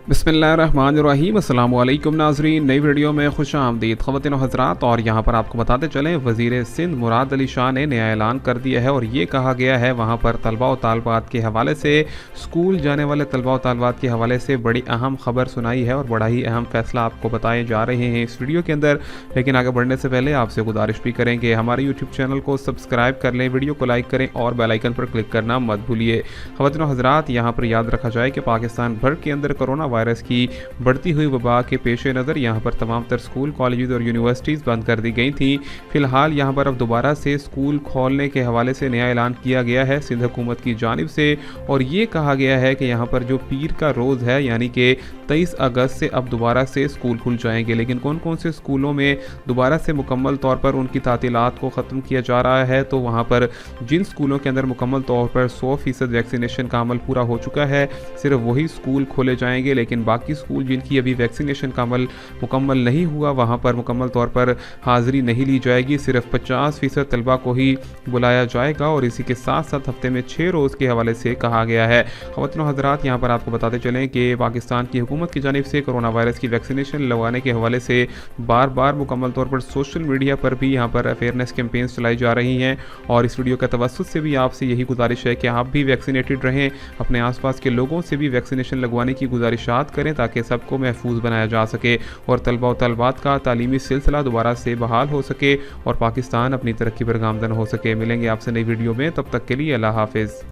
बिस्मिल्लाहिर्रहमानिर्रहीम अस्सलाम वालेकुम नाज़रीन, नई वीडियो में खुश आमदीद ख़वातीन व हज़रात। और यहाँ पर आपको बताते चलें, वज़ीर सिंध मुराद अली शाह ने नया ऐलान कर दिया है और ये कहा गया है वहाँ पर तलबा व तालबात के हवाले से, स्कूल जाने वाले तलबा व तालबात के हवाले से बड़ी अहम खबर सुनाई है और बड़ा ही अहम फैसला आपको बताए जा रहे हैं इस वीडियो के अंदर। लेकिन आगे बढ़ने से पहले आपसे गुजारिश भी करेंगे, हमारे यूट्यूब चैनल को सब्सक्राइब कर लें, वीडियो को लाइक करें और बेल आइकन पर क्लिक करना मत भूलिए। ख़वातीन व हज़रात, यहाँ पर याद रखा जाए कि पाकिस्तान भर के अंदर कोरोना वायरस की बढ़ती हुई वबा के पेश नज़र यहाँ पर तमाम तर स्कूल, कॉलेज और यूनिवर्सिटीज़ बंद कर दी गई थी। फ़िलहाल यहाँ पर अब दोबारा से स्कूल खोलने के हवाले से नया ऐलान किया गया है सिंध हुकूमत की जानिब से, और ये कहा गया है कि यहाँ पर जो पीर का रोज़ है यानी कि 23 अगस्त से अब दोबारा से स्कूल खुल जाएंगे। लेकिन कौन कौन से स्कूलों में दोबारा से मुकम्मल तौर पर उनकी तातीलात को ख़त्म किया जा रहा है, तो वहाँ पर जिन स्कूलों के अंदर मुकम्मल तौर पर 100% वैक्सीनेशन का अमल पूरा हो चुका है, सिर्फ वही स्कूल खोले जाएंगे। लेकिन बाकी स्कूल जिनकी अभी वैक्सीनेशन का अमल मुकम्मल नहीं हुआ, वहाँ पर मुकम्मल तौर पर हाज़िरी नहीं ली जाएगी, सिर्फ 50% तलबा को ही बुलाया जाएगा। और इसी के साथ साथ हफ्ते में 6 रोज़ के हवाले से कहा गया है। ख़वातीन व हज़रात, यहाँ पर आपको बताते चलें कि पाकिस्तान की हुकूमत की जानिब से कोरोना वायरस की वैक्सीनेशन लगवाने के हवाले से बार बार मुकम्मल तौर पर सोशल मीडिया पर भी यहाँ पर अवेयरनेस कैंपेन्स चलाई जा रही हैं। और इस वीडियो का तवस्सुत से भी आपसे यही गुजारिश है कि आप भी वैक्सीनेटेड रहें, अपने आसपास के लोगों से भी वैक्सीनेशन लगवाने की गुजारिशात करें ताकि सबको महफूज बनाया जा सके और तलबा व तलबात का तालीमी सिलसिला दोबारा से बहाल हो सके और पाकिस्तान अपनी तरक्की पर गामजन हो सके। मिलेंगे आपसे नई वीडियो में, तब तक के लिए अल्लाह हाफिज़।